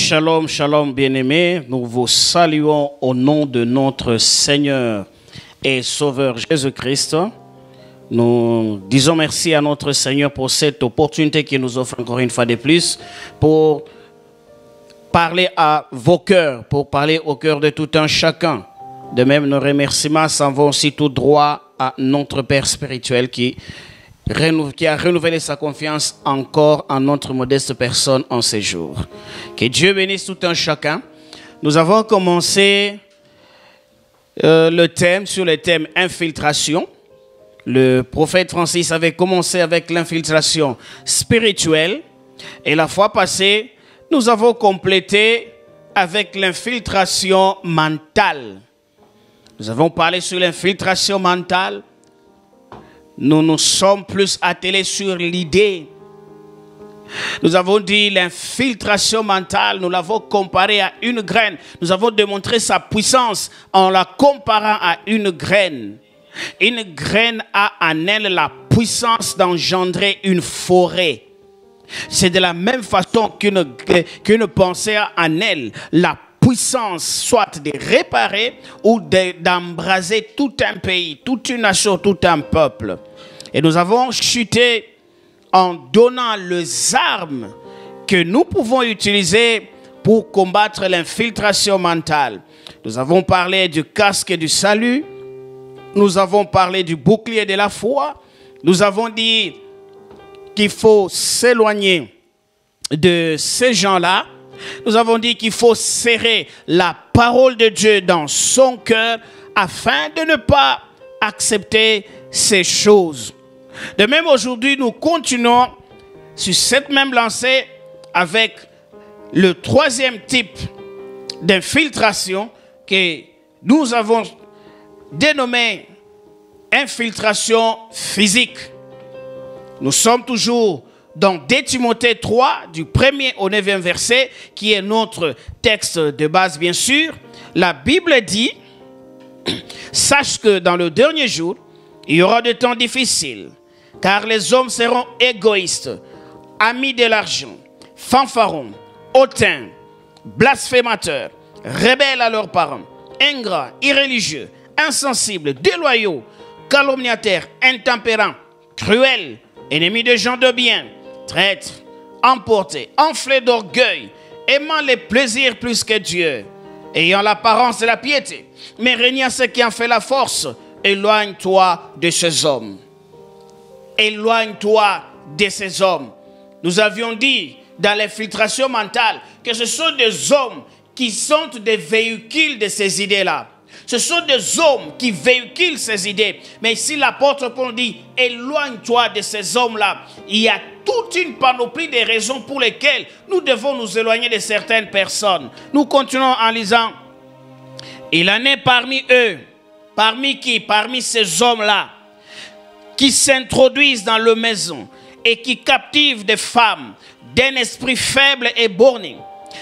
Shalom, shalom bien-aimés, nous vous saluons au nom de notre Seigneur et Sauveur Jésus-Christ. Nous disons merci à notre Seigneur pour cette opportunité qu'il nous offre encore une fois de plus pour parler à vos cœurs, pour parler au cœur de tout un chacun. De même, nos remerciements s'en vont aussi tout droit à notre Père spirituel qui a renouvelé sa confiance encore en notre modeste personne en ces jours. Que Dieu bénisse tout un chacun. Nous avons commencé sur le thème infiltration. Le prophète Francis avait commencé avec l'infiltration spirituelle. Et la fois passée, nous avons complété avec l'infiltration mentale. Nous avons parlé sur l'infiltration mentale. Nous nous sommes plus attelés sur l'idée. Nous avons dit l'infiltration mentale, nous l'avons comparée à une graine. Nous avons démontré sa puissance en la comparant à une graine. Une graine a en elle la puissance d'engendrer une forêt. C'est de la même façon qu'une pensée a en elle la puissance, soit de réparer ou d'embraser tout un pays, toute une nation, tout un peuple. Et nous avons chuté en donnant les armes que nous pouvons utiliser pour combattre l'infiltration mentale. Nous avons parlé du casque du salut. Nous avons parlé du bouclier de la foi. Nous avons dit qu'il faut s'éloigner de ces gens-là. Nous avons dit qu'il faut serrer la parole de Dieu dans son cœur afin de ne pas accepter ces choses. De même, aujourd'hui, nous continuons sur cette même lancée avec le troisième type d'infiltration que nous avons dénommé infiltration physique. Nous sommes toujours dans 2 Timothée 3, du 1er au 9e verset, qui est notre texte de base, bien sûr. La Bible dit, « Sache que dans le dernier jour, il y aura des temps difficiles, car les hommes seront égoïstes, amis de l'argent, fanfarons, hautains, blasphémateurs, rebelles à leurs parents, ingrats, irréligieux, insensibles, déloyaux, calomniateurs, intempérants, cruels, ennemis des gens de bien, traîtres, emportés, enflés d'orgueil, aimant les plaisirs plus que Dieu, ayant l'apparence de la piété, mais régnant ce qui en fait la force. Éloigne-toi de ces hommes. Éloigne-toi de ces hommes. Nous avions dit dans l'infiltration mentale que ce sont des hommes qui sont des véhicules de ces idées-là. Ce sont des hommes qui véhiculent ces idées. Mais ici, l'apôtre Paul dit, éloigne-toi de ces hommes-là. Il y a toute une panoplie de raisons pour lesquelles nous devons nous éloigner de certaines personnes. Nous continuons en lisant. Il en est parmi eux. Parmi qui? Parmi ces hommes-là qui s'introduisent dans leur maison et qui captivent des femmes d'un esprit faible et borné,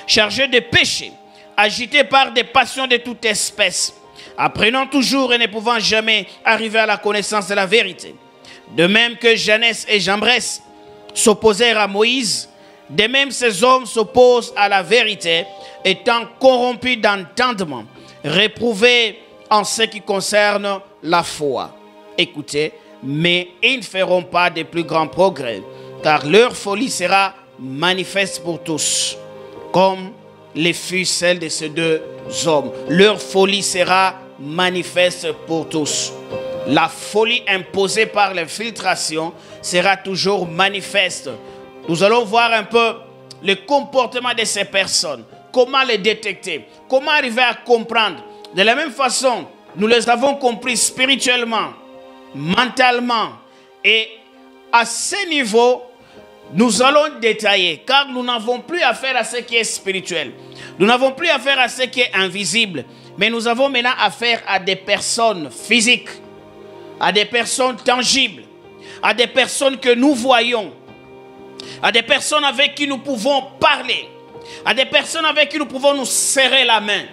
chargés de péché, agités par des passions de toute espèce, apprenant toujours et ne pouvant jamais arriver à la connaissance de la vérité. De même que Janès et Jambres s'opposèrent à Moïse, de même ces hommes s'opposent à la vérité, étant corrompus d'entendement, réprouvés en ce qui concerne la foi. Écoutez, mais ils ne feront pas de plus grands progrès, car leur folie sera manifeste pour tous, comme les fut celle de ces deux hommes. Leur folie sera manifeste pour tous. La folie imposée par l'infiltration sera toujours manifeste. Nous allons voir un peu le comportement de ces personnes, comment les détecter, comment arriver à comprendre. De la même façon, nous les avons compris spirituellement, mentalement, et à ce niveau, nous allons détailler, car nous n'avons plus affaire à ce qui est spirituel. Nous n'avons plus affaire à ce qui est invisible, mais nous avons maintenant affaire à des personnes physiques, à des personnes tangibles, à des personnes que nous voyons, à des personnes avec qui nous pouvons parler, à des personnes avec qui nous pouvons nous serrer la main.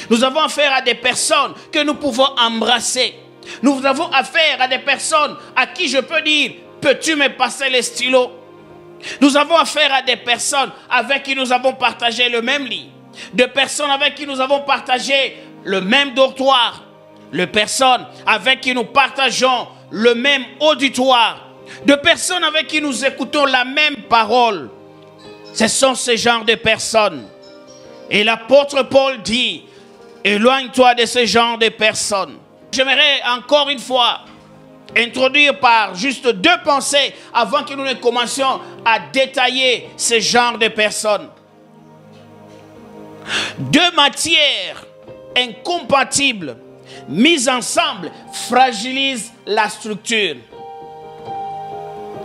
Nous avons affaire à des personnes que nous pouvons embrasser. Nous avons affaire à des personnes à qui je peux dire, peux-tu me passer les stylos? Nous avons affaire à des personnes avec qui nous avons partagé le même lit. De personnes avec qui nous avons partagé le même dortoir. De personnes avec qui nous partageons le même auditoire. De personnes avec qui nous écoutons la même parole. Ce sont ces genres de personnes. Et l'apôtre Paul dit, éloigne-toi de ce genre de personnes. J'aimerais encore une fois introduire par juste 2 pensées avant que nous ne commencions à détailler ce genre de personnes. 2 matières incompatibles mises ensemble fragilisent la structure.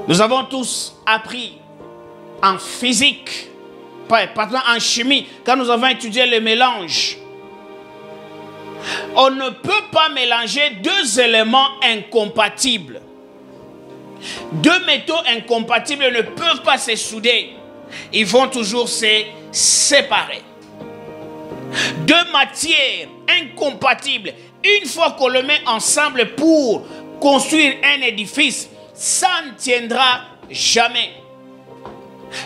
Nous avons tous appris en physique, pas en chimie, quand nous avons étudié le mélange. On ne peut pas mélanger 2 éléments incompatibles. 2 métaux incompatibles ne peuvent pas se souder. Ils vont toujours se séparer. 2 matières incompatibles, une fois qu'on le met ensemble pour construire un édifice, ça ne tiendra jamais.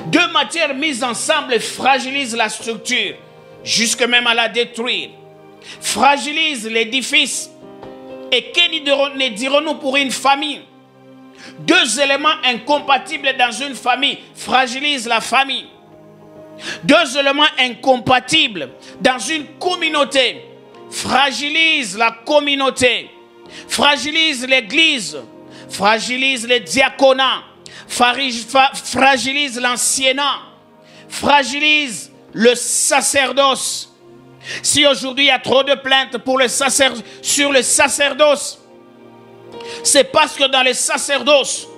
2 matières mises ensemble fragilisent la structure, jusque même à la détruire. Fragilise l'édifice. Et que dirons-nous pour une famille? 2 éléments incompatibles dans une famille fragilisent la famille. 2 éléments incompatibles dans une communauté fragilisent la communauté, fragilisent l'église, fragilisent le diaconat, fragilisent l'anciennat, fragilisent le sacerdoce. Si aujourd'hui il y a trop de plaintes sur le sacerdoce, c'est parce que dans le sacerdoce,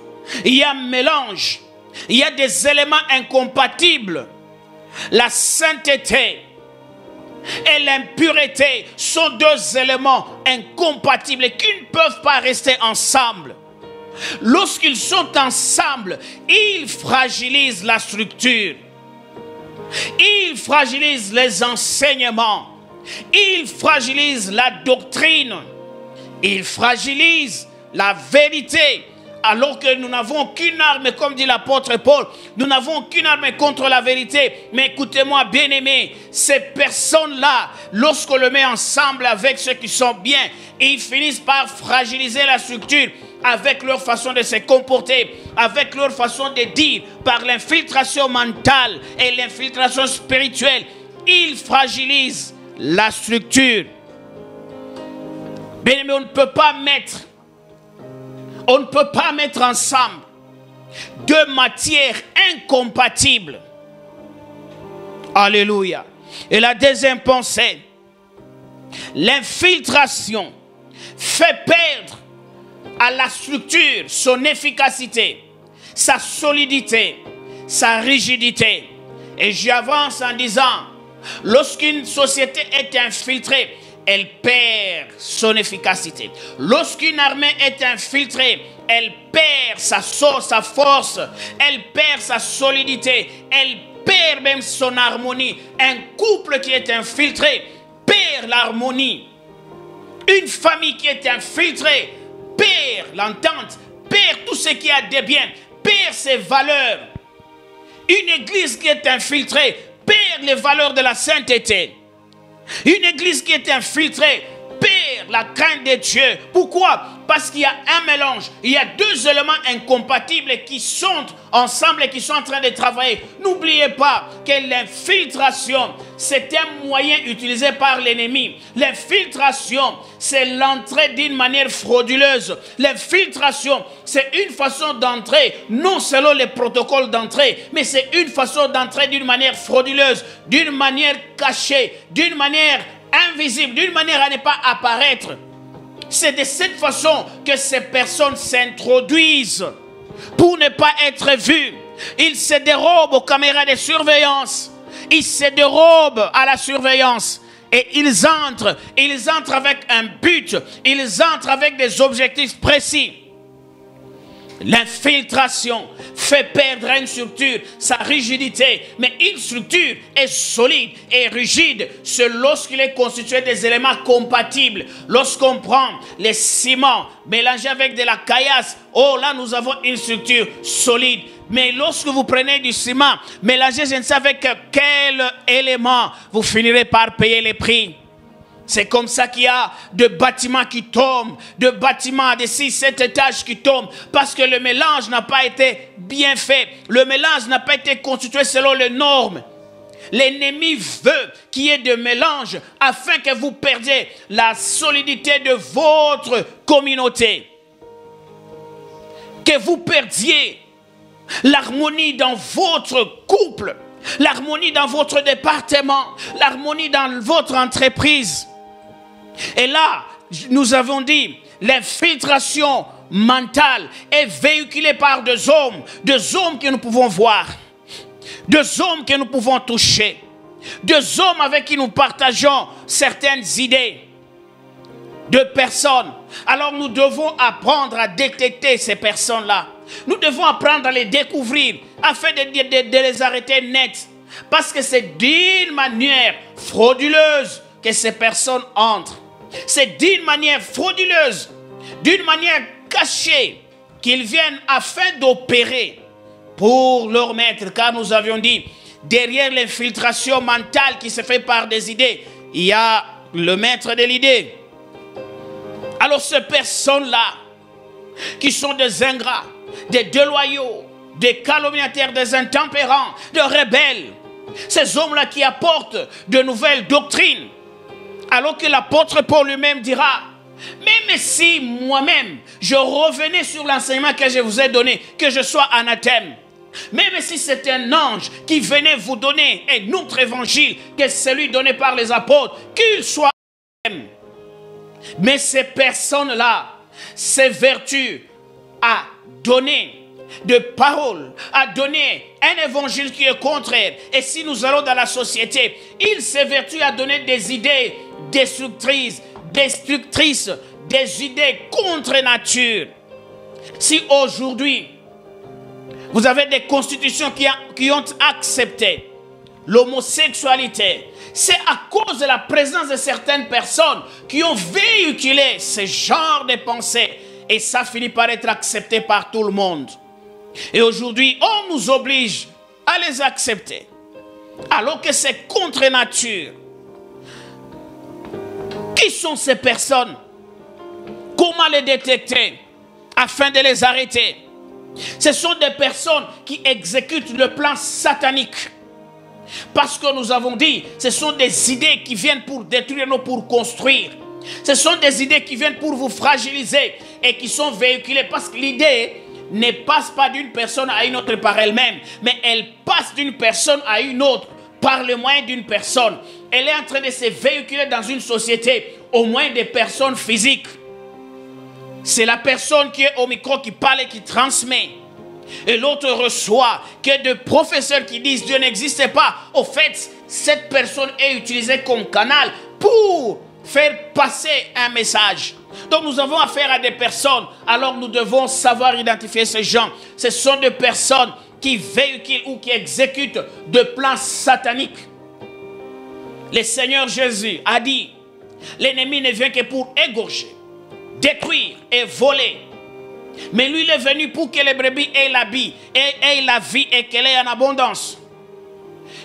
il y a un mélange, il y a des éléments incompatibles. La sainteté et l'impureté sont 2 éléments incompatibles qui ne peuvent pas rester ensemble. Lorsqu'ils sont ensemble, ils fragilisent la structure. Ils fragilisent les enseignements. Ils fragilisent la doctrine. Ils fragilisent la vérité. Alors que nous n'avons aucune arme, comme dit l'apôtre Paul, nous n'avons aucune arme contre la vérité. Mais écoutez-moi, bien-aimés, ces personnes-là, lorsqu'on le met ensemble avec ceux qui sont bien, ils finissent par fragiliser la structure avec leur façon de se comporter, avec leur façon de dire, par l'infiltration mentale et l'infiltration spirituelle. Ils fragilisent la structure. Bien-aimés, on ne peut pas mettre ensemble 2 matières incompatibles. Alléluia. Et la deuxième pensée, l'infiltration fait perdre à la structure son efficacité, sa solidité, sa rigidité. Et j'avance en disant, lorsqu'une société est infiltrée, elle perd son efficacité. Lorsqu'une armée est infiltrée, elle perd sa force, elle perd sa solidité, elle perd même son harmonie. Un couple qui est infiltré perd l'harmonie. Une famille qui est infiltrée perd l'entente, perd tout ce qui a de bien, perd ses valeurs. Une église qui est infiltrée perd les valeurs de la sainteté. Une église qui est infiltrée perd la crainte de Dieu. Pourquoi? Parce qu'il y a un mélange. Il y a 2 éléments incompatibles qui sont ensemble et qui sont en train de travailler. N'oubliez pas que l'infiltration, c'est un moyen utilisé par l'ennemi. L'infiltration, c'est l'entrée d'une manière frauduleuse. L'infiltration, c'est une façon d'entrer, non selon les protocoles d'entrée, mais c'est une façon d'entrer d'une manière frauduleuse, d'une manière cachée, d'une manière invisible, d'une manière à ne pas apparaître. C'est de cette façon que ces personnes s'introduisent pour ne pas être vues. Ils se dérobent aux caméras de surveillance. Ils se dérobent à la surveillance. Et ils entrent avec un but. Ils entrent avec des objectifs précis. L'infiltration fait perdre à une structure sa rigidité, mais une structure est solide et rigide, c'est lorsqu'il est constitué des éléments compatibles. Lorsqu'on prend les ciments mélangés avec de la caillasse, oh là nous avons une structure solide. Mais lorsque vous prenez du ciment mélangé je ne sais avec quel élément, vous finirez par payer les prix. C'est comme ça qu'il y a de bâtiments qui tombent, de bâtiments de 6-7 étages qui tombent, parce que le mélange n'a pas été bien fait. Le mélange n'a pas été constitué selon les normes. L'ennemi veut qu'il y ait de mélange afin que vous perdiez la solidité de votre communauté. Que vous perdiez l'harmonie dans votre couple, l'harmonie dans votre département, l'harmonie dans votre entreprise. Et là, nous avons dit, l'infiltration mentale est véhiculée par deux hommes que nous pouvons voir, deux hommes que nous pouvons toucher, deux hommes avec qui nous partageons certaines idées, deux personnes. Alors nous devons apprendre à détecter ces personnes-là. Nous devons apprendre à les découvrir afin de les arrêter net. Parce que c'est d'une manière frauduleuse que ces personnes entrent. C'est d'une manière frauduleuse, d'une manière cachée qu'ils viennent afin d'opérer pour leur maître. Car nous avions dit, derrière l'infiltration mentale qui se fait par des idées, il y a le maître de l'idée. Alors ces personnes-là, qui sont des ingrats, des déloyaux, des calomniateurs, des intempérants, des rebelles, ces hommes-là qui apportent de nouvelles doctrines, alors que l'apôtre Paul lui-même dira, même si moi-même je revenais sur l'enseignement que je vous ai donné, que je sois anathème, même si c'est un ange qui venait vous donner un autre évangile que celui donné par les apôtres, qu'il soit anathème. Mais ces personnes-là, ces vertus à donner de paroles, à donner un évangile qui est contraire. Et si nous allons dans la société, il s'évertue à donner des idées destructrices, des idées contre nature. Si aujourd'hui, vous avez des constitutions qui ont accepté l'homosexualité, c'est à cause de la présence de certaines personnes qui ont véhiculé ce genre de pensées. Et ça finit par être accepté par tout le monde. Et aujourd'hui, on nous oblige à les accepter. Alors que c'est contre nature. Qui sont ces personnes? Comment les détecter afin de les arrêter? Ce sont des personnes qui exécutent le plan satanique. Parce que nous avons dit, ce sont des idées qui viennent pour détruire, non pour construire. Ce sont des idées qui viennent pour vous fragiliser et qui sont véhiculées. Parce que l'idée ne passe pas d'une personne à une autre par elle-même, mais elle passe d'une personne à une autre par le moyen d'une personne. Elle est en train de se véhiculer dans une société au moyen des personnes physiques. C'est la personne qui est au micro qui parle et qui transmet. Et l'autre reçoit que de professeurs qui disent Dieu n'existe pas. Au fait, cette personne est utilisée comme canal pour faire passer un message. Donc nous avons affaire à des personnes. Alors nous devons savoir identifier ces gens. Ce sont des personnes qui véhiculent ou qui exécutent de plans sataniques. Le Seigneur Jésus a dit, l'ennemi ne vient que pour égorger, détruire et voler. Mais lui, il est venu pour que les brebis aient la vie et qu'elle ait en abondance.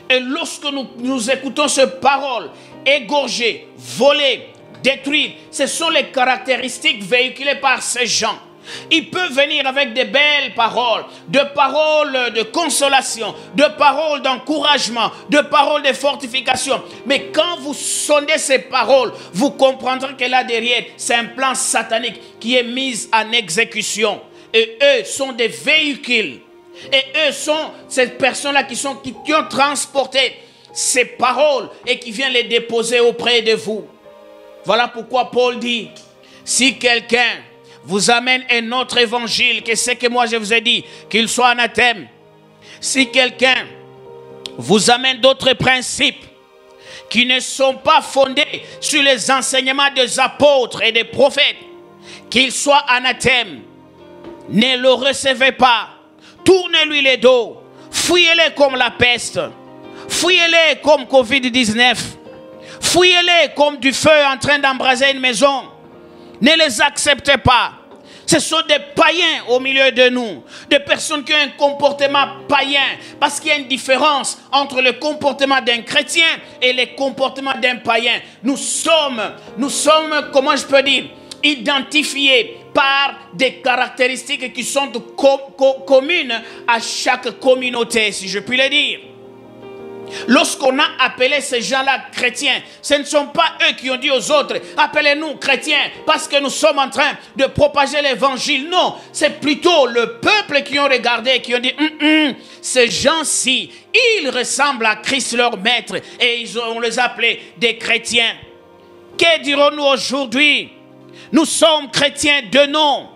Et lorsque nous écoutons ces paroles, égorger, voler, détruire, ce sont les caractéristiques véhiculées par ces gens. Il peut venir avec de belles paroles de consolation, de paroles d'encouragement, de paroles de fortification. Mais quand vous sondez ces paroles, vous comprendrez que là derrière, c'est un plan satanique qui est mis en exécution. Et eux sont des véhicules. Et eux sont ces personnes-là qui ont transporté ces paroles et qui viennent les déposer auprès de vous. Voilà pourquoi Paul dit, si quelqu'un vous amène un autre évangile que ce que moi je vous ai dit, qu'il soit anathème. Si quelqu'un vous amène d'autres principes qui ne sont pas fondés sur les enseignements des apôtres et des prophètes, qu'il soit anathème. Ne le recevez pas. Tournez-lui les dos. Fouillez-les comme la peste. Fouillez-les comme Covid-19. Fouillez-les comme du feu en train d'embraser une maison. Ne les acceptez pas. Ce sont des païens au milieu de nous. Des personnes qui ont un comportement païen. Parce qu'il y a une différence entre le comportement d'un chrétien et le comportement d'un païen. Nous sommes, comment je peux dire, identifiés par des caractéristiques qui sont communes à chaque communauté, si je puis le dire. Lorsqu'on a appelé ces gens-là chrétiens, ce ne sont pas eux qui ont dit aux autres, appelez-nous chrétiens parce que nous sommes en train de propager l'évangile. Non, c'est plutôt le peuple qui ont regardé et qui ont dit, ces gens-ci, ils ressemblent à Christ leur maître, et on les appelait des chrétiens. Que dirons-nous aujourd'hui? Nous sommes chrétiens de nom.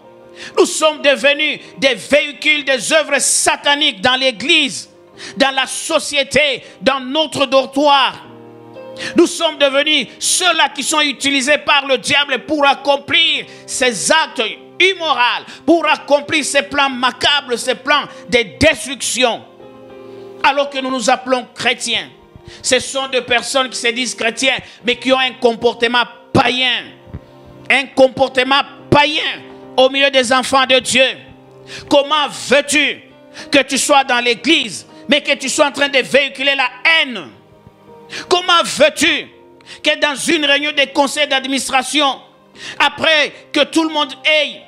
Nous sommes devenus des véhicules des œuvres sataniques dans l'église, dans la société, dans notre dortoir. Nous sommes devenus ceux-là qui sont utilisés par le diable pour accomplir ses actes immoraux, pour accomplir ses plans macabres, ses plans de destruction. Alors que nous nous appelons chrétiens. Ce sont des personnes qui se disent chrétiens, mais qui ont un comportement païen. Un comportement païen au milieu des enfants de Dieu. Comment veux-tu que tu sois dans l'église, mais que tu sois en train de véhiculer la haine? Comment veux-tu que dans une réunion des conseils d'administration, après que tout le monde ait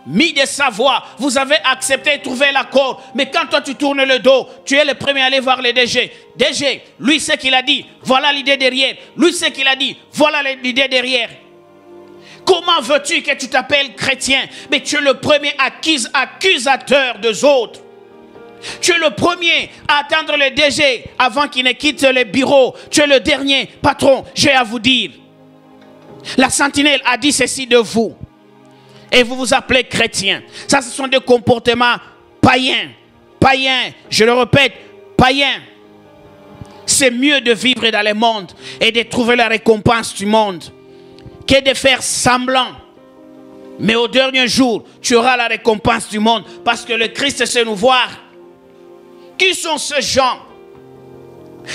mis de sa voix, vous avez accepté et trouvé l'accord, mais quand toi tu tournes le dos, tu es le premier à aller voir le DG. DG, lui c'est qu'il a dit, voilà l'idée derrière. Lui c'est qu'il a dit, voilà l'idée derrière. Comment veux-tu que tu t'appelles chrétien, mais tu es le premier accusateur des autres? Tu es le premier à attendre le DG avant qu'il ne quitte le bureau. Tu es le dernier patron, j'ai à vous dire. La sentinelle a dit ceci de vous. Et vous vous appelez chrétien. Ça, ce sont des comportements païens. Païens, je le répète, païens. C'est mieux de vivre dans le monde et de trouver la récompense du monde que de faire semblant. Mais au dernier jour, tu auras la récompense du monde parce que le Christ sait nous voir. Qui sont ces gens?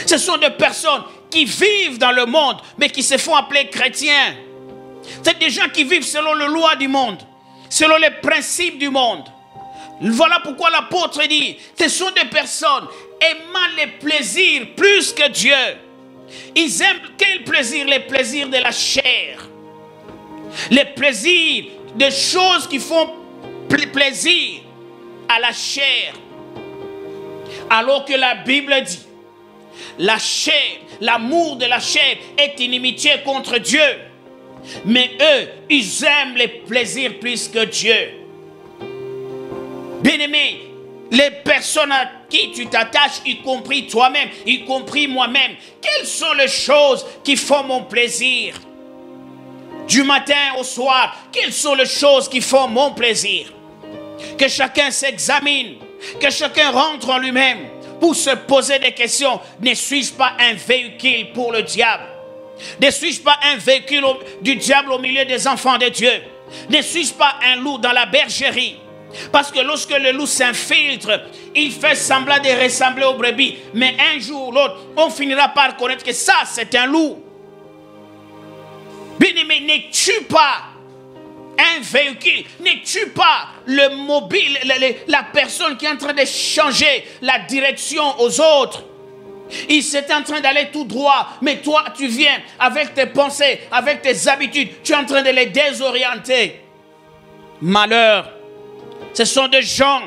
Ce sont des personnes qui vivent dans le monde, mais qui se font appeler chrétiens. C'est des gens qui vivent selon les lois du monde, selon les principes du monde. Voilà pourquoi l'apôtre dit, ce sont des personnes aimant les plaisirs plus que Dieu. Ils aiment quel plaisir? Les plaisirs de la chair. Les plaisirs des choses qui font plaisir à la chair. Alors que la Bible dit, la chair, l'amour de la chair est inimitié contre Dieu. Mais eux, ils aiment les plaisirs plus que Dieu. Bien-aimé, les personnes à qui tu t'attaches, y compris toi-même, y compris moi-même, quelles sont les choses qui font mon plaisir? Du matin au soir, quelles sont les choses qui font mon plaisir? Que chacun s'examine, que chacun rentre en lui-même pour se poser des questions. Ne suis-je pas un véhicule pour le diable? Ne suis-je pas un véhicule du diable au milieu des enfants de Dieu? Ne suis-je pas un loup dans la bergerie? Parce que lorsque le loup s'infiltre, il fait semblant de ressembler aux brebis. Mais un jour ou l'autre, on finira par connaître que ça, c'est un loup. Bien-aimé, ne tue pas un véhicule, ne tue pas le mobile, la personne qui est en train de changer la direction aux autres. Il s'est en train d'aller tout droit, mais toi tu viens avec tes pensées, avec tes habitudes, tu es en train de les désorienter. Malheur, ce sont des gens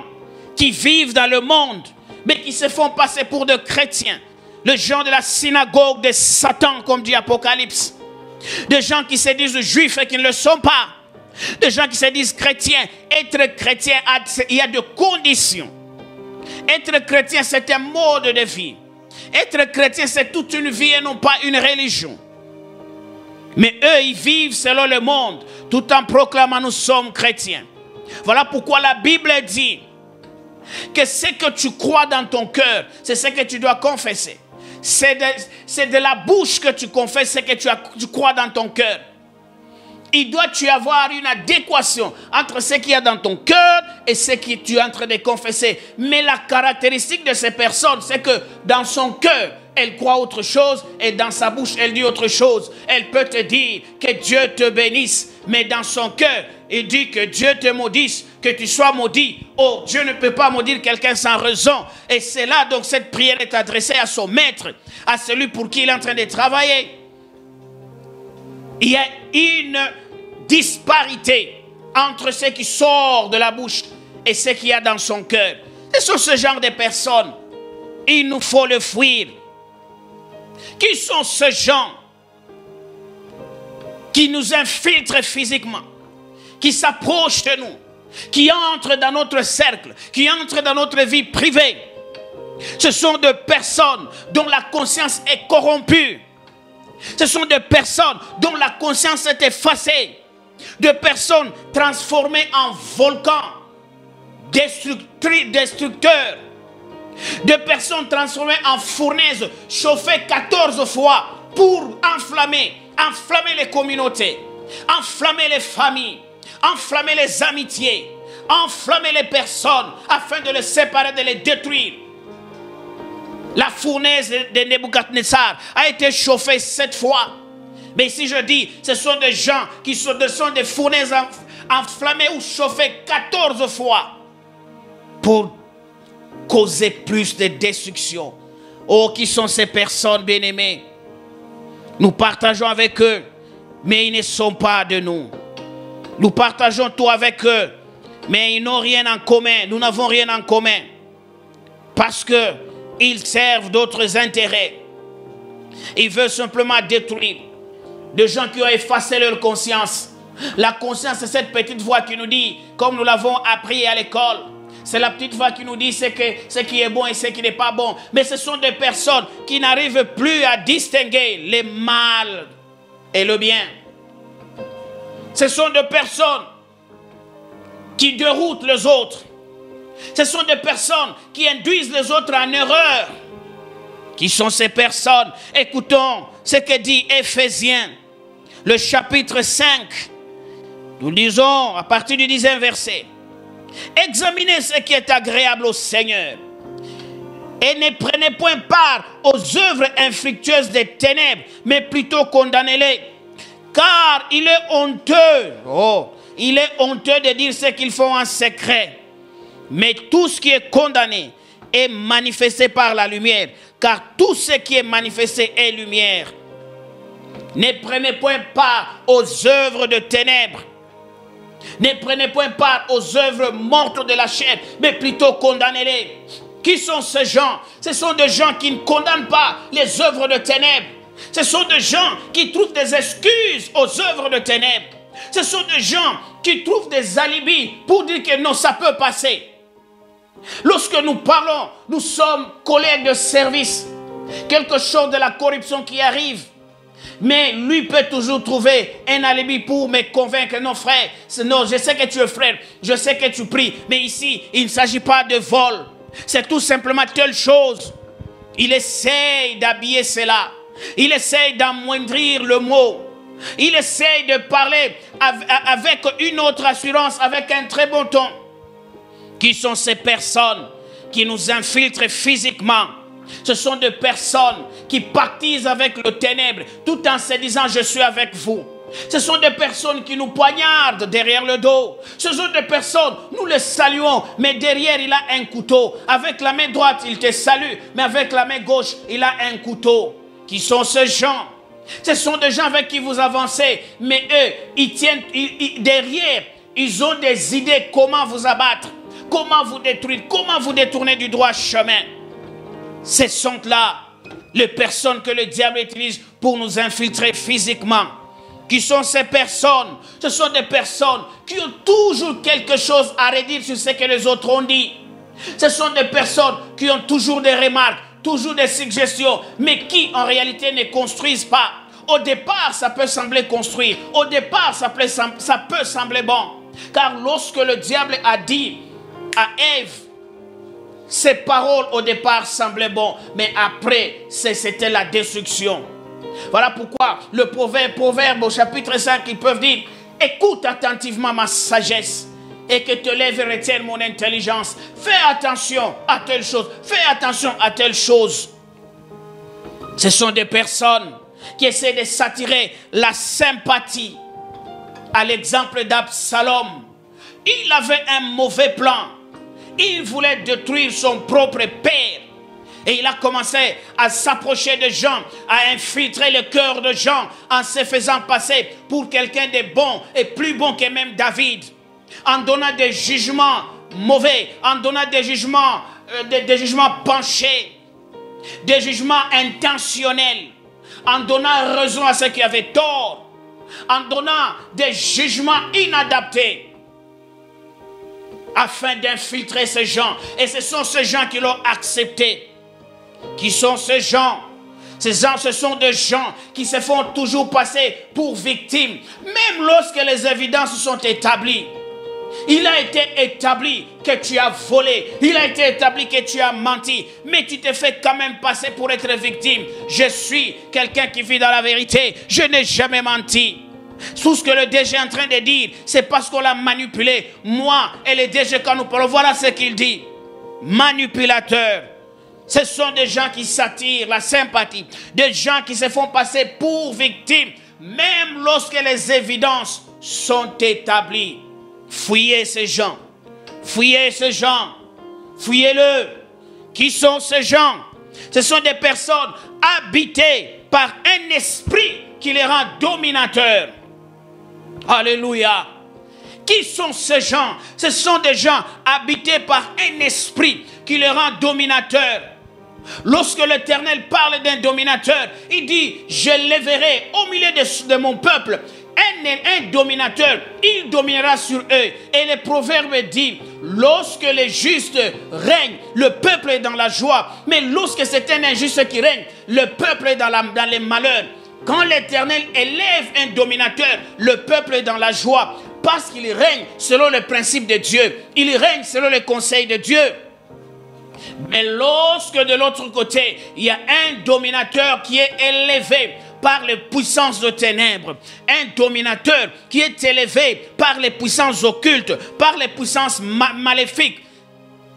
qui vivent dans le monde, mais qui se font passer pour des chrétiens. Les gens de la synagogue de Satan, comme dit Apocalypse. Des gens qui se disent juifs et qui ne le sont pas. Des gens qui se disent chrétiens. Être chrétien, il y a des conditions. Être chrétien, c'est un mode de vie. Être chrétien, c'est toute une vie et non pas une religion. Mais eux, ils vivent selon le monde, tout en proclamant nous sommes chrétiens. Voilà pourquoi la Bible dit que ce que tu crois dans ton cœur, c'est ce que tu dois confesser. C'est de la bouche que tu confesses ce que tu crois dans ton cœur. il doit y avoir une adéquation entre ce qu'il y a dans ton cœur et ce que tu es en train de confesser. Mais la caractéristique de ces personnes, c'est que dans son cœur, elle croit autre chose et dans sa bouche, elle dit autre chose. Elle peut te dire que Dieu te bénisse, mais dans son cœur, il dit que Dieu te maudisse, que tu sois maudit. Oh, Dieu ne peut pas maudire quelqu'un sans raison. Et c'est là donc cette prière est adressée à son maître, à celui pour qui il est en train de travailler. Il y a une disparité entre ce qui sort de la bouche et ce qu'il y a dans son cœur. Et sur ce genre de personnes, il nous faut le fuir. Qui sont ces gens qui nous infiltrent physiquement, qui s'approchent de nous, qui entrent dans notre cercle, qui entrent dans notre vie privée? Ce sont des personnes dont la conscience est corrompue. Ce sont des personnes dont la conscience est effacée. Des personnes transformées en volcans, destructeurs. Des personnes transformées en fournaises, chauffées 14 fois pour enflammer les communautés, enflammer les familles, enflammer les amitiés, enflammer les personnes afin de les séparer, de les détruire. La fournaise de Nebuchadnezzar a été chauffée 7 fois. Mais ici je dis, ce sont des gens qui sont des fournaises enflammées ou chauffées 14 fois pour causer plus de destruction. Oh, qui sont ces personnes, bien-aimées? Nous partageons avec eux, mais ils ne sont pas de nous. Nous partageons tout avec eux, mais ils n'ont rien en commun. Nous n'avons rien en commun. Parce qu'ils servent d'autres intérêts. Ils veulent simplement détruire. Des gens qui ont effacé leur conscience. La conscience, c'est cette petite voix qui nous dit, comme nous l'avons appris à l'école, c'est la petite voix qui nous dit ce qui est bon et ce qui n'est pas bon. Mais ce sont des personnes qui n'arrivent plus à distinguer le mal et le bien. Ce sont des personnes qui déroutent les autres. Ce sont des personnes qui induisent les autres en erreur. Qui sont ces personnes? Écoutons ce que dit Éphésiens, le chapitre 5. Nous lisons à partir du 10e verset. Examinez ce qui est agréable au Seigneur et ne prenez point part aux œuvres infructueuses des ténèbres, mais plutôt condamnez-les. Car il est honteux, il est honteux de dire ce qu'ils font en secret. Mais tout ce qui est condamné est manifesté par la lumière, car tout ce qui est manifesté est lumière. Ne prenez point part aux œuvres de ténèbres. Ne prenez point part aux œuvres mortes de la chair, mais plutôt condamnez-les. Qui sont ces gens? Ce sont des gens qui ne condamnent pas les œuvres de ténèbres. Ce sont des gens qui trouvent des excuses aux œuvres de ténèbres. Ce sont des gens qui trouvent des alibis pour dire que non, ça peut passer. Lorsque nous parlons, nous sommes collègues de service. Quelque chose de la corruption qui arrive. Mais lui peut toujours trouver un alibi pour me convaincre. Non, frère, non, je sais que tu es frère, je sais que tu pries. Mais ici, il ne s'agit pas de vol. C'est tout simplement telle chose. Il essaye d'habiller cela. Il essaye d'amoindrir le mot. Il essaye de parler avec une autre assurance, avec un très bon ton. Qui sont ces personnes qui nous infiltrent physiquement? Ce sont des personnes qui pactisent avec le ténèbre tout en se disant je suis avec vous. Ce sont des personnes qui nous poignardent derrière le dos. Ce sont des personnes, nous les saluons, mais derrière il a un couteau. Avec la main droite il te salue, mais avec la main gauche il a un couteau. Qui sont ces gens? Ce sont des gens avec qui vous avancez, mais eux, ils tiennent derrière, ils ont des idées comment vous abattre, comment vous détruire, comment vous détourner du droit chemin. Ce sont là les personnes que le diable utilise pour nous infiltrer physiquement. Qui sont ces personnes? Ce sont des personnes qui ont toujours quelque chose à redire sur ce que les autres ont dit. Ce sont des personnes qui ont toujours des remarques, toujours des suggestions, mais qui en réalité ne construisent pas. Au départ, ça peut sembler construire. Au départ, ça peut sembler bon. Car lorsque le diable a dit à Ève, ces paroles au départ semblaient bon, mais après, c'était la destruction. Voilà pourquoi le proverbe au chapitre 5, ils peuvent dire Écoute attentivement ma sagesse et que te lève et retienne mon intelligence. Fais attention à telle chose. Fais attention à telle chose. Ce sont des personnes qui essaient de s'attirer la sympathie. À l'exemple d'Absalom, il avait un mauvais plan. Il voulait détruire son propre père. Et il a commencé à s'approcher de gens, à infiltrer le cœur de gens en se faisant passer pour quelqu'un de bon et plus bon que même David. En donnant des jugements mauvais, en donnant des jugements penchés, des jugements intentionnels, en donnant raison à ceux qui avaient tort, en donnant des jugements inadaptés, afin d'infiltrer ces gens. Et ce sont ces gens qui l'ont accepté. Qui sont ces gens? Ces gens, ce sont des gens qui se font toujours passer pour victimes, même lorsque les évidences sont établies. Il a été établi que tu as volé. Il a été établi que tu as menti. Mais tu te fais quand même passer pour être victime. Je suis quelqu'un qui vit dans la vérité. Je n'ai jamais menti. Tout ce que le DG est en train de dire, c'est parce qu'on l'a manipulé. Moi et le DG, quand nous parlons, voilà ce qu'il dit. Manipulateur. Ce sont des gens qui s'attirent la sympathie. Des gens qui se font passer pour victimes. Même lorsque les évidences sont établies. Fouillez ces gens. Fouillez ces gens. Fouillez-le. Qui sont ces gens? Ce sont des personnes habitées par un esprit qui les rend dominateurs. Alléluia. Qui sont ces gens? Ce sont des gens habités par un esprit qui les rend dominateurs. Lorsque l'Éternel parle d'un dominateur, il dit, je lèverai au milieu de mon peuple un dominateur, il dominera sur eux. Et le proverbe dit, lorsque les justes règnent, le peuple est dans la joie. Mais lorsque c'est un injuste qui règne, le peuple est dans les malheurs. Quand l'Éternel élève un dominateur, le peuple est dans la joie. Parce qu'il règne selon le principe de Dieu. Il règne selon les conseils de Dieu. Mais lorsque de l'autre côté, il y a un dominateur qui est élevé par les puissances de ténèbres, un dominateur qui est élevé par les puissances occultes, par les puissances maléfiques,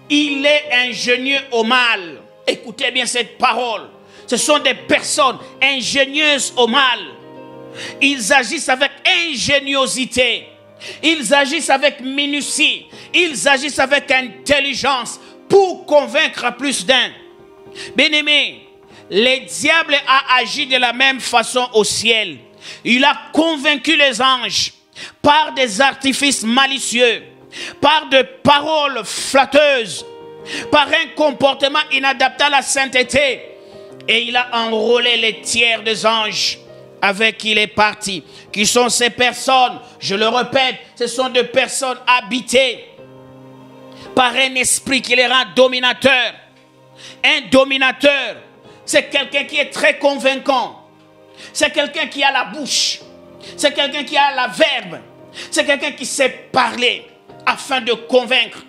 il est ingénieux au mal. Écoutez bien cette parole. Ce sont des personnes ingénieuses au mal. Ils agissent avec ingéniosité. Ils agissent avec minutie. Ils agissent avec intelligence pour convaincre plus d'un. Bien-aimé, le diable a agi de la même façon au ciel. Il a convaincu les anges par des artifices malicieux, par des paroles flatteuses, par un comportement inadapté à la sainteté. Et il a enrôlé les tiers des anges avec qui il est parti. Qui sont ces personnes? Je le répète, ce sont des personnes habitées par un esprit qui les rend dominateurs. Un dominateur, c'est quelqu'un qui est très convaincant. C'est quelqu'un qui a la bouche. C'est quelqu'un qui a la verbe. C'est quelqu'un qui sait parler afin de convaincre.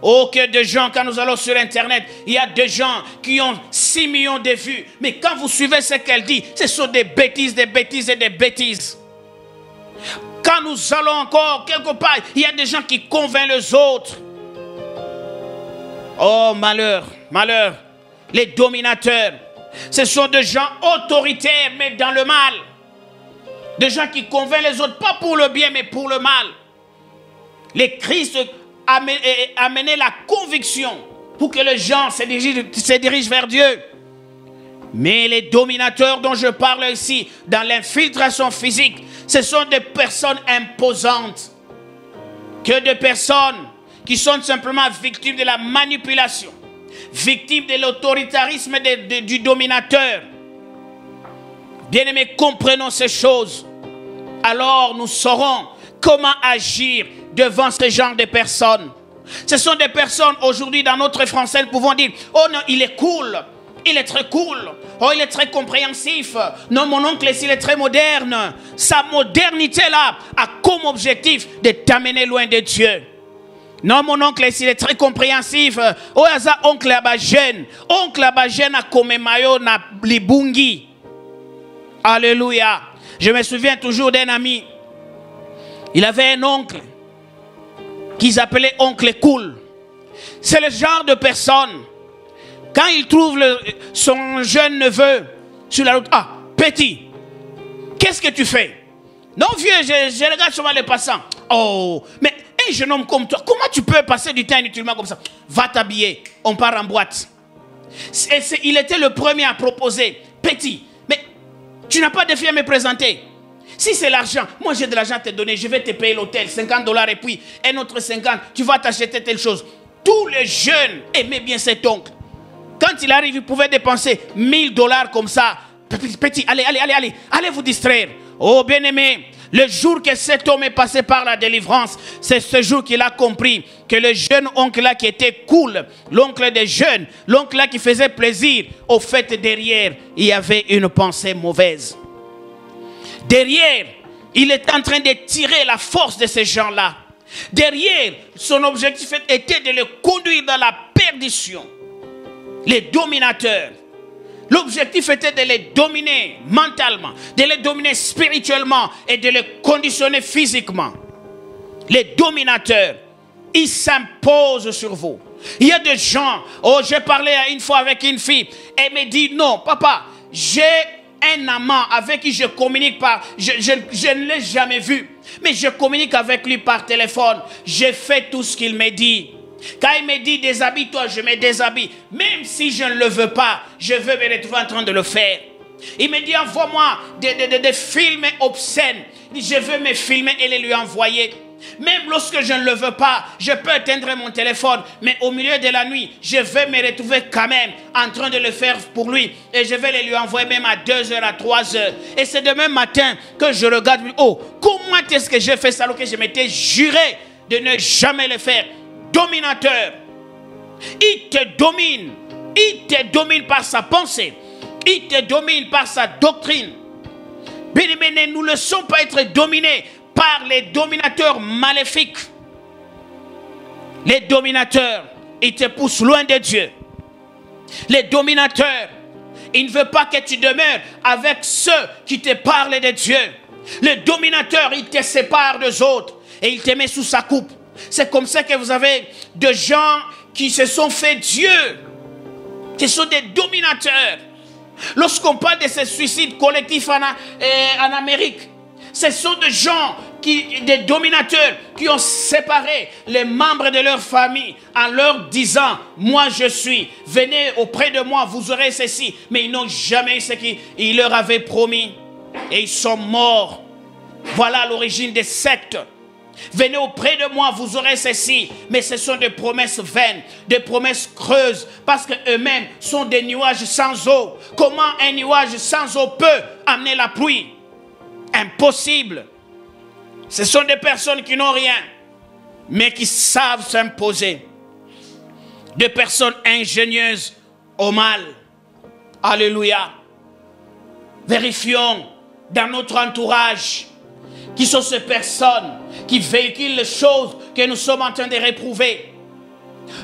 Oh, que de gens, quand nous allons sur Internet, il y a des gens qui ont 6 millions de vues. Mais quand vous suivez ce qu'elle dit, ce sont des bêtises, des bêtises et des bêtises. Quand nous allons encore quelque part, il y a des gens qui convainquent les autres. Oh, malheur, malheur. Les dominateurs, ce sont des gens autoritaires, mais dans le mal. Des gens qui convainquent les autres, pas pour le bien, mais pour le mal. Les Christ amener la conviction pour que les gens se dirigent vers Dieu. Mais les dominateurs dont je parle ici, dans l'infiltration physique, ce sont des personnes imposantes. Que des personnes qui sont simplement victimes de la manipulation, victimes de l'autoritarisme du dominateur. Bien-aimés, comprenons ces choses. Alors nous saurons comment agir devant ce genre de personnes. Ce sont des personnes aujourd'hui dans notre français, nous pouvons dire, oh non, il est cool, il est très cool, oh il est très compréhensif, non mon oncle ici il est très moderne. Sa modernité là a comme objectif de t'amener loin de Dieu. Non mon oncle ici il est très compréhensif, oh yaza oncle abajene a comme mayo na libungi. Alléluia. Je me souviens toujours d'un ami. Il avait un oncle qu'ils appelaient oncle cool. C'est le genre de personne, quand il trouve son jeune neveu sur la route, ah, petit, qu'est-ce que tu fais? Non, vieux, je regarde souvent les passants. Oh, mais un jeune homme comme toi, comment tu peux passer du temps inutilement comme ça? Va t'habiller, on part en boîte. Il était le premier à proposer. Petit, mais tu n'as pas de filles à me présenter. Si c'est l'argent, moi j'ai de l'argent à te donner, je vais te payer l'hôtel, $50 et puis un autre 50, tu vas t'acheter telle chose. Tous les jeunes aimaient bien cet oncle. Quand il arrive, il pouvait dépenser $1000 comme ça. Petit, allez vous distraire. Oh bien-aimé, le jour que cet homme est passé par la délivrance, c'est ce jour qu'il a compris que le jeune oncle-là qui était cool, l'oncle des jeunes, l'oncle-là qui faisait plaisir, au fait derrière, il y avait une pensée mauvaise. Derrière, il est en train de tirer la force de ces gens-là. Derrière, son objectif était de les conduire dans la perdition. Les dominateurs. L'objectif était de les dominer mentalement, de les dominer spirituellement et de les conditionner physiquement. Les dominateurs, ils s'imposent sur vous. Il y a des gens, oh j'ai parlé une fois avec une fille, elle me dit non papa, j'ai un amant avec qui je communique par, je ne l'ai jamais vu, mais je communique avec lui par téléphone, j'ai fait tout ce qu'il me dit. Quand il me dit déshabille-toi, je me déshabille. Même si je ne le veux pas, je veux me retrouver en train de le faire. Il me dit envoie-moi des films obscènes. Je veux me filmer et les lui envoyer. Même lorsque je ne le veux pas, je peux éteindre mon téléphone. Mais au milieu de la nuit, je vais me retrouver quand même en train de le faire pour lui. Et je vais les lui envoyer même à 2h, à 3h. Et c'est demain matin que je regarde. Oh, comment est-ce que j'ai fait ça alors que je m'étais juré de ne jamais le faire? Dominateur, il te domine par sa pensée, il te domine par sa doctrine. Bien aimé, nous ne laissons pas être dominés par les dominateurs maléfiques. Les dominateurs, ils te poussent loin de Dieu. Les dominateurs, ils ne veulent pas que tu demeures avec ceux qui te parlent de Dieu. Les dominateurs, ils te séparent des autres et ils te mettent sous sa coupe. C'est comme ça que vous avez des gens qui se sont fait Dieu. Ce sont des dominateurs. Lorsqu'on parle de ces suicides collectifs en Amérique, ce sont des gens, des dominateurs qui ont séparé les membres de leur famille en leur disant, moi je suis, venez auprès de moi, vous aurez ceci. Mais ils n'ont jamais eu ce qu'ils leur avaient promis. Et ils sont morts. Voilà l'origine des sectes. Venez auprès de moi, vous aurez ceci. Mais ce sont des promesses vaines, des promesses creuses, parce qu'eux-mêmes sont des nuages sans eau. Comment un nuage sans eau peut amener la pluie? Impossible. Ce sont des personnes qui n'ont rien, mais qui savent s'imposer. Des personnes ingénieuses au mal. Alléluia. Vérifions dans notre entourage qui sont ces personnes qui véhiculent les choses que nous sommes en train de réprouver.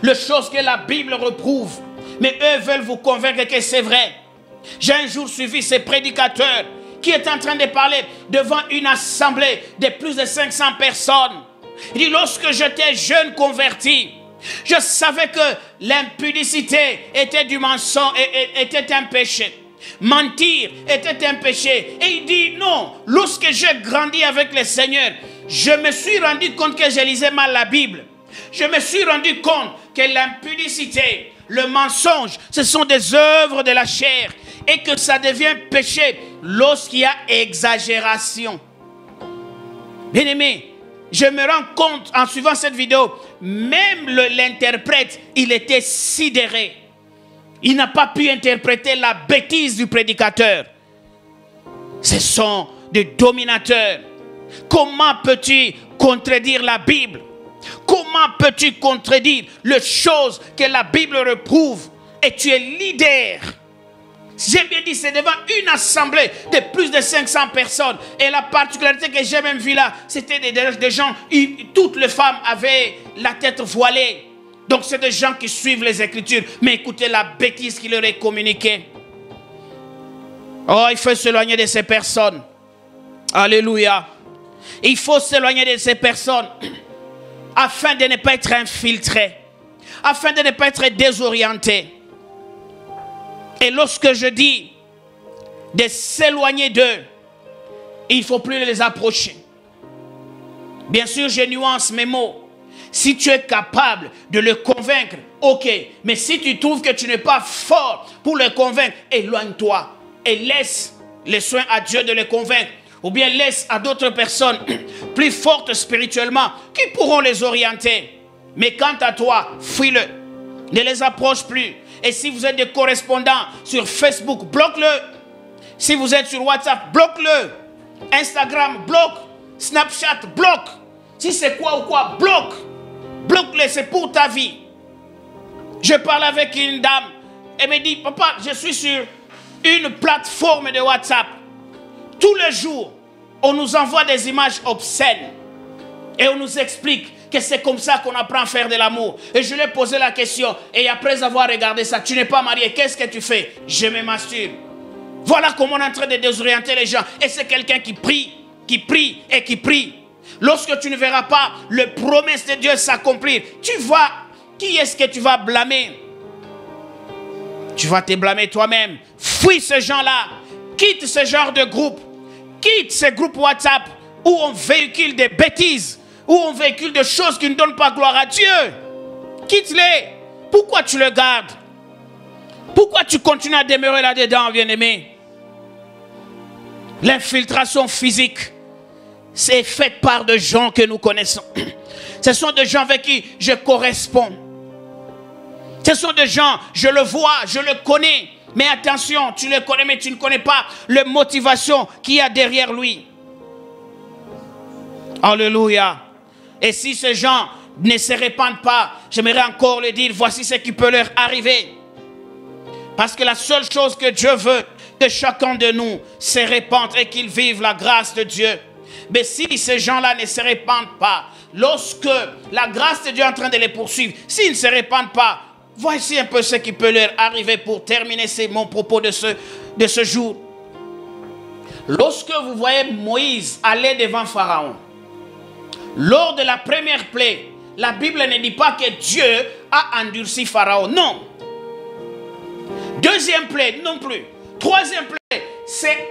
Les choses que la Bible reprouve. Mais eux veulent vous convaincre que c'est vrai. J'ai un jour suivi ces prédicateurs qui est en train de parler devant une assemblée de plus de 500 personnes. Il dit, lorsque j'étais jeune converti, je savais que l'impudicité était du mensonge, était un péché. Mentir était un péché. Et il dit non, lorsque j'ai grandi avec le Seigneur, je me suis rendu compte que je lisais mal la Bible. Je me suis rendu compte que l'impudicité, le mensonge, ce sont des œuvres de la chair et que ça devient péché lorsqu'il y a exagération. Bien-aimé, je me rends compte en suivant cette vidéo, même l'interprète, il était sidéré. Il n'a pas pu interpréter la bêtise du prédicateur. Ce sont des dominateurs. Comment peux-tu contredire la Bible? Comment peux-tu contredire les choses que la Bible reprouve? Et tu es leader. J'ai bien dit, c'est devant une assemblée de plus de 500 personnes. Et la particularité que j'ai même vue là, c'était des gens, toutes les femmes avaient la tête voilée. Donc c'est des gens qui suivent les Écritures. Mais écoutez la bêtise qui leur est communiquée. Oh, il faut s'éloigner de ces personnes. Alléluia. Il faut s'éloigner de ces personnes afin de ne pas être infiltré, afin de ne pas être désorienté. Et lorsque je dis de s'éloigner d'eux, il ne faut plus les approcher. Bien sûr, je nuance mes mots. Si tu es capable de le convaincre, ok. Mais si tu trouves que tu n'es pas fort pour le convaincre, éloigne-toi et laisse les soins à Dieu de le convaincre. Ou bien laisse à d'autres personnes plus fortes spirituellement qui pourront les orienter. Mais quant à toi, fuis-le. Ne les approche plus. Et si vous êtes des correspondants sur Facebook, bloque-le. Si vous êtes sur WhatsApp, bloque-le. Instagram, bloque. Snapchat, bloque. Si c'est quoi ou quoi, bloque. Bloque-le, c'est pour ta vie. Je parle avec une dame. Elle me dit, papa, je suis sur une plateforme de WhatsApp. Tous les jours, on nous envoie des images obscènes. Et on nous explique que c'est comme ça qu'on apprend à faire de l'amour. Et je lui ai posé la question. Et après avoir regardé ça, tu n'es pas marié, qu'est-ce que tu fais? Je me masturbe. Voilà comment on est en train de désorienter les gens. Et c'est quelqu'un qui prie et qui prie. Lorsque tu ne verras pas le promesse de Dieu s'accomplir, qui est-ce que tu vas blâmer? Tu vas te blâmer toi-même. Fuis ce gens-là. Quitte ce genre de groupe. Quitte ces groupes WhatsApp où on véhicule des bêtises, où on véhicule des choses qui ne donnent pas gloire à Dieu. Quitte-les. Pourquoi tu le gardes? Pourquoi tu continues à demeurer là-dedans, bien-aimé? L'infiltration physique, c'est fait par des gens que nous connaissons. Ce sont des gens avec qui je corresponds. Ce sont des gens, je le vois, je le connais. Mais attention, tu le connais, mais tu ne connais pas la motivation qu'il y a derrière lui. Alléluia. Et si ces gens ne se répandent pas, j'aimerais encore le dire, voici ce qui peut leur arriver. Parce que la seule chose que Dieu veut de chacun de nous, c'est répandre et qu'ils vivent la grâce de Dieu. Mais si ces gens-là ne se répandent pas, lorsque la grâce de Dieu est en train de les poursuivre, s'ils ne se répandent pas, voici un peu ce qui peut leur arriver pour terminer mon propos de ce jour. Lorsque vous voyez Moïse aller devant Pharaon, lors de la première plaie, la Bible ne dit pas que Dieu a endurci Pharaon. Non. Deuxième plaie, non plus. Troisième plaie, c'est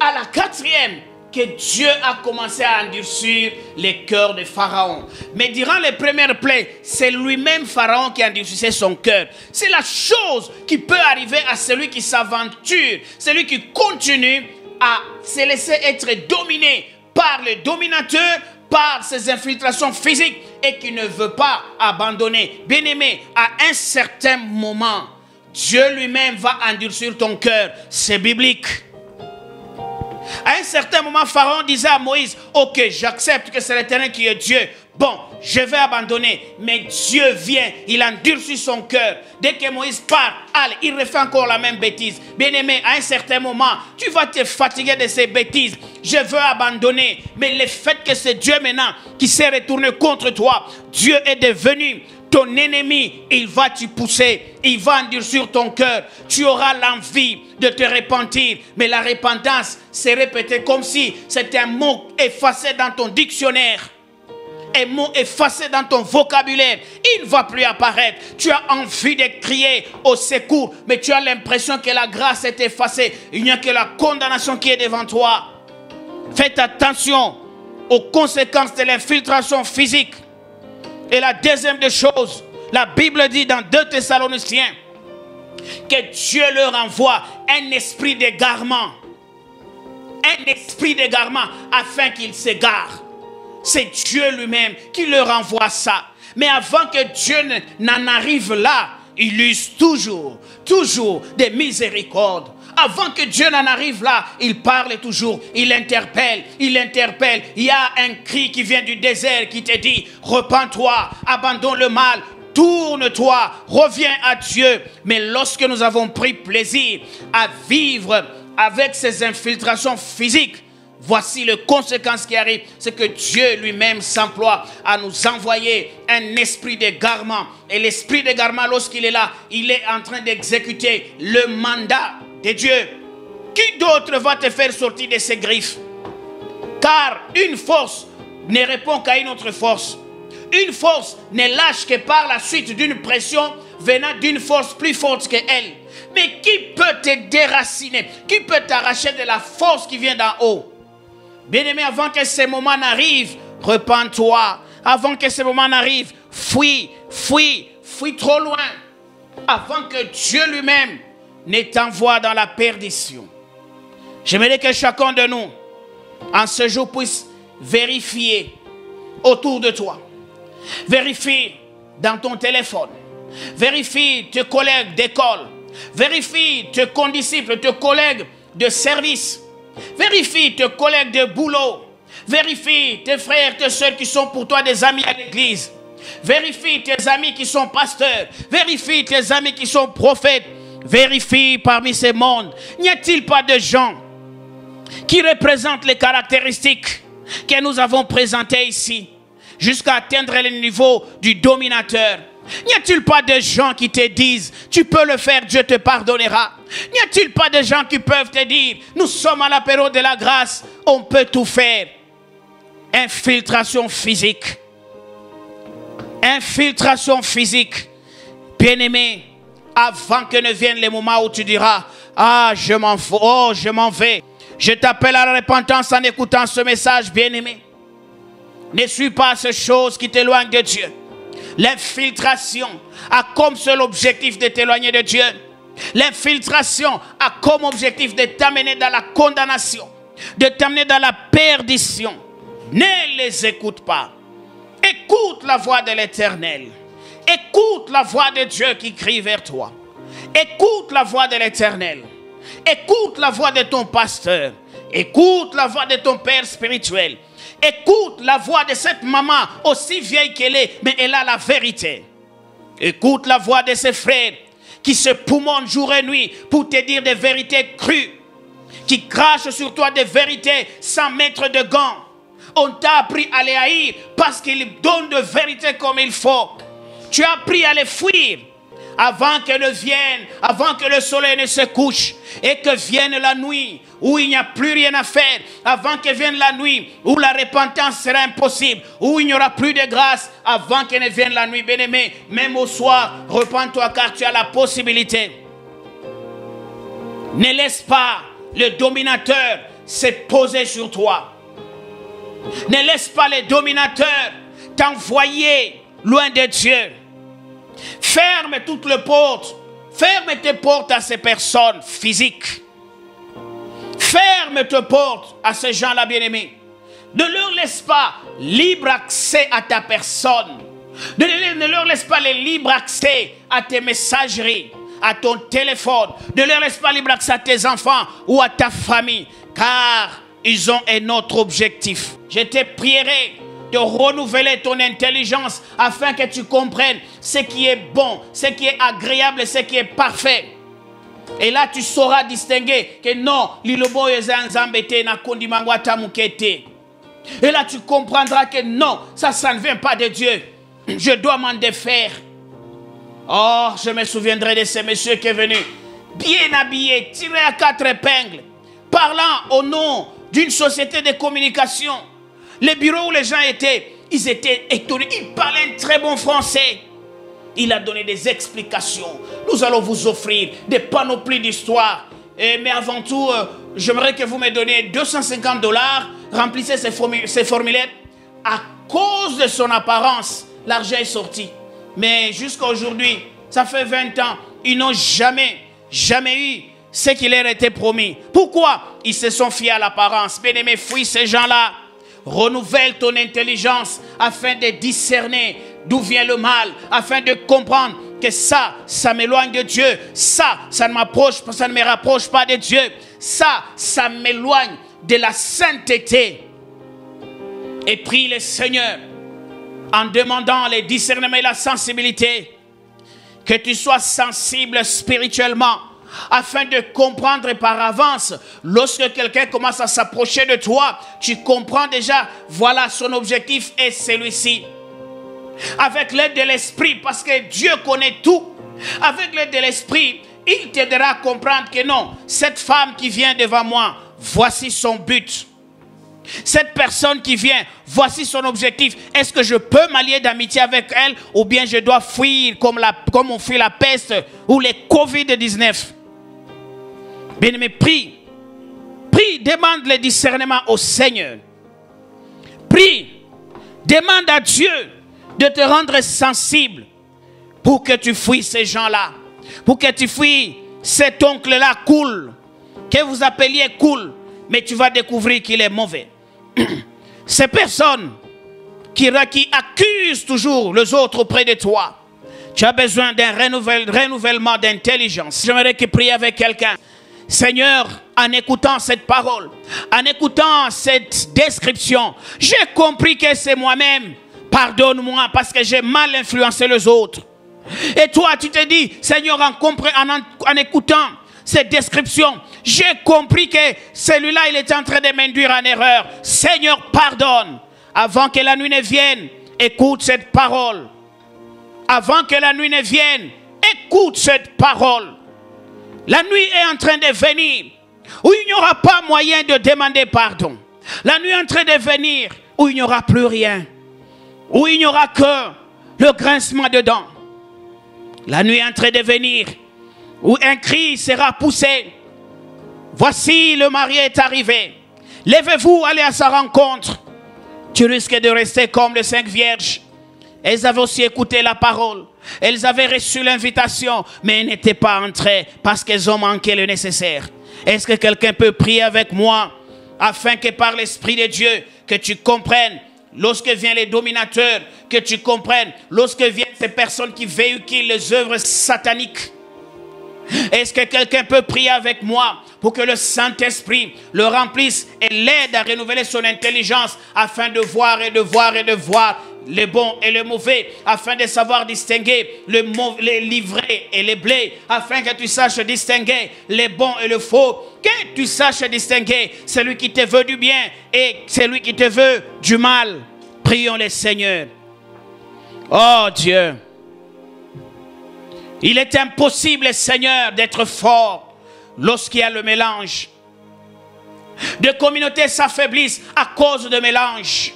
à la quatrième que Dieu a commencé à endurcir les cœurs de Pharaon. Mais durant les premières plaies, c'est lui-même Pharaon qui a endurci son cœur. C'est la chose qui peut arriver à celui qui s'aventure, celui qui continue à se laisser être dominé par le dominateur, par ses infiltrations physiques et qui ne veut pas abandonner. Bien-aimé, à un certain moment, Dieu lui-même va endurcir ton cœur. C'est biblique. À un certain moment, Pharaon disait à Moïse, ok, j'accepte que c'est l'Éternel qui est Dieu. Bon, je vais abandonner. Mais Dieu vient, il endurcit son cœur. Dès que Moïse part, allez, il refait encore la même bêtise. Bien-aimé, à un certain moment, tu vas te fatiguer de ces bêtises. Je veux abandonner. Mais le fait que c'est Dieu maintenant qui s'est retourné contre toi, Dieu est devenu ton ennemi, il va te pousser, il va endurcir ton cœur. Tu auras l'envie de te repentir, mais la repentance c'est répété comme si c'était un mot effacé dans ton dictionnaire. Un mot effacé dans ton vocabulaire. Il ne va plus apparaître. Tu as envie de crier au secours, mais tu as l'impression que la grâce est effacée. Il n'y a que la condamnation qui est devant toi. Faites attention aux conséquences de l'infiltration physique. Et la deuxième des choses, la Bible dit dans 2 Thessaloniciens que Dieu leur envoie un esprit d'égarement. Un esprit d'égarement afin qu'ils s'égarent. C'est Dieu lui-même qui leur envoie ça. Mais avant que Dieu n'en arrive là, il use toujours des miséricordes. Avant que Dieu n'en arrive là, il parle toujours, il interpelle. Il y a un cri qui vient du désert qui te dit, repens-toi, abandonne le mal, tourne-toi, reviens à Dieu. Mais lorsque nous avons pris plaisir à vivre avec ces infiltrations physiques, voici les conséquences qui arrivent. C'est que Dieu lui-même s'emploie à nous envoyer un esprit d'égarement. Et l'esprit d'égarement, lorsqu'il est là, il est en train d'exécuter le mandat de Dieu. Qui d'autre va te faire sortir de ses griffes? Car une force ne répond qu'à une autre force. Une force ne lâche que par la suite d'une pression venant d'une force plus forte qu'elle. Mais qui peut te déraciner? Qui peut t'arracher de la force qui vient d'en haut? Bien-aimé, avant que ce moment n'arrive, repens-toi. Avant que ce moment n'arrive, fuis trop loin. Avant que Dieu lui-même ne t'envoie dans la perdition. J'aimerais que chacun de nous, en ce jour, puisse vérifier autour de toi. Vérifie dans ton téléphone. Vérifie tes collègues d'école. Vérifie tes condisciples, tes collègues de service. Vérifie tes collègues de boulot. Vérifie tes frères, tes soeurs qui sont pour toi des amis à l'église. Vérifie tes amis qui sont pasteurs. Vérifie tes amis qui sont prophètes. Vérifie parmi ces mondes. N'y a-t-il pas de gens qui représentent les caractéristiques que nous avons présentées ici jusqu'à atteindre le niveau du dominateur? N'y a-t-il pas de gens qui te disent, tu peux le faire, Dieu te pardonnera? N'y a-t-il pas de gens qui peuvent te dire, nous sommes à la période de la grâce, on peut tout faire? Infiltration physique. Infiltration physique. Bien-aimé, avant que ne vienne les moments où tu diras, ah, je m'en fous, oh, je m'en vais. Je t'appelle à la repentance en écoutant ce message, bien-aimé. Ne suis pas ces choses qui t'éloignent de Dieu. L'infiltration a comme seul objectif de t'éloigner de Dieu. L'infiltration a comme objectif de t'amener dans la condamnation, de t'amener dans la perdition. Ne les écoute pas. Écoute la voix de l'Éternel. Écoute la voix de Dieu qui crie vers toi. Écoute la voix de l'Éternel. Écoute la voix de ton pasteur. Écoute la voix de ton père spirituel. Écoute la voix de cette maman, aussi vieille qu'elle est, mais elle a la vérité. Écoute la voix de ses frères qui se poumonnent jour et nuit pour te dire des vérités crues, qui crachent sur toi des vérités sans mettre de gants. On t'a appris à les haïr parce qu'ils donnent de vérité comme il faut. Tu as appris à les fuir avant que le soleil ne se couche et que vienne la nuit où il n'y a plus rien à faire, avant que vienne la nuit où la repentance sera impossible, où il n'y aura plus de grâce, avant que ne vienne la nuit. Bien-aimé, même au soir, repens-toi car tu as la possibilité. Ne laisse pas le dominateur se poser sur toi. Ne laisse pas le dominateur t'envoyer loin de Dieu. Ferme toutes les portes. Ferme tes portes à ces personnes physiques. Ferme tes portes à ces gens-là, bien-aimés. Ne leur laisse pas libre accès à ta personne. Ne leur laisse pas le libre accès à tes messageries, à ton téléphone. Ne leur laisse pas libre accès à tes enfants ou à ta famille. Car ils ont un autre objectif. Je te prierai de renouveler ton intelligence afin que tu comprennes ce qui est bon, ce qui est agréable, ce qui est parfait. Et là, tu sauras distinguer que non, l'Ilobo est un embêté, na kondimangwata mukete. Et là, tu comprendras que non, ça ne vient pas de Dieu. Je dois m'en défaire. Oh, je me souviendrai de ce monsieur qui est venu, bien habillé, tiré à 4 épingles, parlant au nom d'une société de communication. Les bureaux où les gens étaient, ils étaient étonnés. Il parlait un très bon français. Il a donné des explications. Nous allons vous offrir des panoplies d'histoire. Mais avant tout, j'aimerais que vous me donniez $250. Remplissez ces formulaires. À cause de son apparence, l'argent est sorti. Mais jusqu'à aujourd'hui, ça fait 20 ans, ils n'ont jamais eu ce qui leur était promis. Pourquoi? Ils se sont fiés à l'apparence. Bien-aimé, fuis ces gens-là. Renouvelle ton intelligence afin de discerner d'où vient le mal, afin de comprendre que ça m'éloigne de Dieu. Ça ne me rapproche pas de Dieu. Ça m'éloigne de la sainteté. Et prie le Seigneur en demandant le discernement et la sensibilité, que tu sois sensible spirituellement, afin de comprendre par avance, lorsque quelqu'un commence à s'approcher de toi, tu comprends déjà, voilà son objectif est celui-ci. Avec l'aide de l'Esprit, parce que Dieu connaît tout, avec l'aide de l'Esprit, il t'aidera à comprendre que non, cette femme qui vient devant moi, voici son but. Cette personne qui vient, voici son objectif. Est-ce que je peux m'allier d'amitié avec elle ou bien je dois fuir comme on fuit la peste ou les Covid-19? Bien-aimé, prie. Prie, demande le discernement au Seigneur. Prie, demande à Dieu de te rendre sensible pour que tu fuis ces gens-là. Pour que tu fuis cet oncle-là cool, que vous appeliez cool, mais tu vas découvrir qu'il est mauvais. Ces personnes qui accusent toujours les autres auprès de toi, tu as besoin d'un renouvellement d'intelligence. J'aimerais que prie avec quelqu'un. Seigneur, en écoutant cette parole, en écoutant cette description, j'ai compris que c'est moi-même. Pardonne-moi parce que j'ai mal influencé les autres. Et toi, tu te dis, Seigneur, en écoutant cette description, j'ai compris que celui-là, il est en train de m'induire en erreur. Seigneur, pardonne. Avant que la nuit ne vienne, écoute cette parole. Avant que la nuit ne vienne, écoute cette parole. La nuit est en train de venir où il n'y aura pas moyen de demander pardon. La nuit est en train de venir où il n'y aura plus rien. Où il n'y aura que le grincement de dents. La nuit est en train de venir où un cri sera poussé. Voici, le marié est arrivé. Levez-vous, allez à sa rencontre. Tu risques de rester comme les 5 vierges. Elles avaient aussi écouté la parole. Elles avaient reçu l'invitation, mais elles n'étaient pas entrées parce qu'elles ont manqué le nécessaire. Est-ce que quelqu'un peut prier avec moi afin que par l'Esprit de Dieu, que tu comprennes lorsque viennent les dominateurs, que tu comprennes lorsque viennent ces personnes qui véhiculent les œuvres sataniques? Est-ce que quelqu'un peut prier avec moi pour que le Saint-Esprit le remplisse et l'aide à renouveler son intelligence afin de voir et de voir et de voir le bon et le mauvais, afin de savoir distinguer les livrés et les blés, afin que tu saches distinguer les bons et le faux, que tu saches distinguer celui qui te veut du bien et celui qui te veut du mal. Prions le Seigneur. Oh Dieu, il est impossible, Seigneur, d'être fort lorsqu'il y a le mélange. De communautés s'affaiblissent à cause de mélange.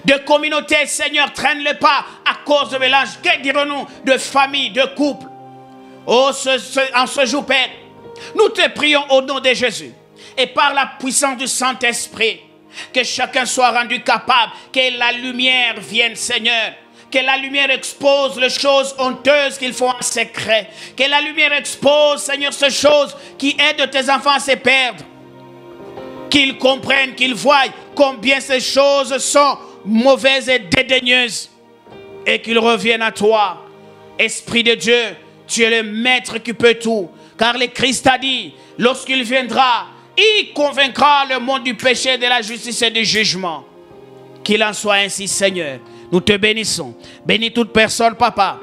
De communautés, Seigneur, traînent le pas à cause de mélange. Que dirons-nous de famille, de couple? Oh, en ce jour, Père, nous te prions au nom de Jésus. Et par la puissance du Saint-Esprit, que chacun soit rendu capable, que la lumière vienne, Seigneur. Que la lumière expose les choses honteuses qu'ils font en secret. Que la lumière expose, Seigneur, ces choses qui aident tes enfants à se perdre. Qu'ils comprennent, qu'ils voient combien ces choses sont mauvaises et dédaigneuses. Et qu'ils reviennent à toi. Esprit de Dieu, tu es le maître qui peut tout. Car le Christ a dit, lorsqu'il viendra, il convaincra le monde du péché, de la justice et du jugement. Qu'il en soit ainsi, Seigneur. Nous te bénissons. Bénis toute personne, Papa,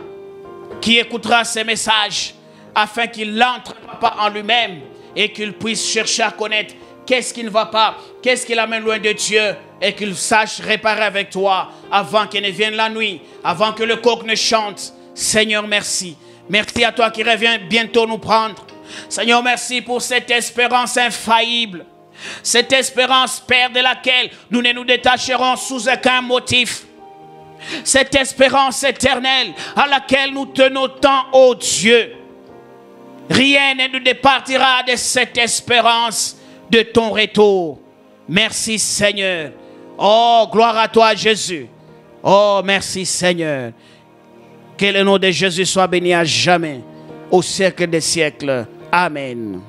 qui écoutera ces messages afin qu'il entre, Papa, en lui-même et qu'il puisse chercher à connaître qu'est-ce qui ne va pas, qu'est-ce qui l'amène loin de Dieu et qu'il sache réparer avec toi avant qu'il ne vienne la nuit, avant que le coq ne chante. Seigneur, merci. Merci à toi qui reviens bientôt nous prendre. Seigneur, merci pour cette espérance infaillible. Cette espérance, Père, de laquelle nous ne nous détacherons sous aucun motif. Cette espérance éternelle à laquelle nous tenons tant, ô Dieu. Rien ne nous départira de cette espérance de ton retour. Merci Seigneur. Oh, gloire à toi Jésus. Oh, merci Seigneur. Que le nom de Jésus soit béni à jamais, au siècle des siècles. Amen.